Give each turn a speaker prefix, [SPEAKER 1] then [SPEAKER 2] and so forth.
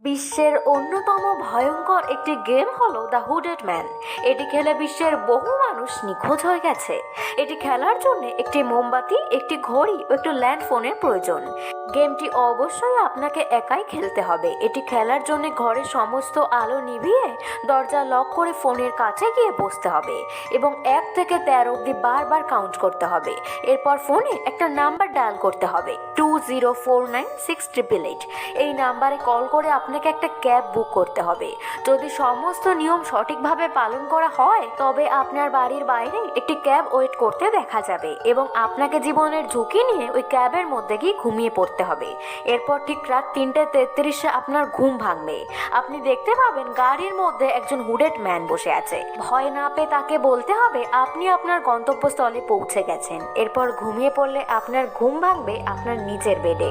[SPEAKER 1] বিশ্বের অন্যতম ভয়ঙ্কর একটি গেম হলো দ্য হুডেড ম্যান। এটি খেলে বিশ্বের বহু মানুষ নিখোঁজ হয়ে গেছে। এটি খেলার জন্য একটি মোমবাতি, একটি ঘড়ি ও একটি ল্যান্ড ফোনের প্রয়োজন। গেমটি অবশ্যই আপনাকে একাই খেলতে হবে। এটি খেলার জন্য ঘরের সমস্ত আলো নিভিয়ে দরজা লক করে ফোনের কাছে গিয়ে বসতে হবে এবং 1 থেকে 13 অবধি বারবার কাউন্ট করতে হবে। এরপর ফোনে একটা নাম্বার ডায়াল করতে হবে, 20496888। এই নাম্বারে কল করে আপনাকে একটা ক্যাব বুক করতে হবে। যদি সমস্ত নিয়ম সঠিকভাবে পালন করা হয় তবে আপনার বাড়ির বাইরে একটি ক্যাব ওয়েট করতে দেখা যাবে এবং আপনাকে জীবনের ঝুঁকি নিয়ে ওই ক্যাবের মধ্যে গিয়ে ঘুমিয়ে পড়তে হবে। এরপর ঠিক রাত 3:33-এ আপনার ঘুম ভাঙবে। আপনি দেখতে পাবেন গাড়ির মধ্যে একজন হুডেড ম্যান বসে আছে। ভয় না পেয়ে তাকে বলতে হবে আপনি আপনার গন্তব্যস্থলে পৌঁছে গেছেন। এরপর ঘুমিয়ে পড়লে আপনার ঘুম ভাঙবে আপনার নিচের বেডে।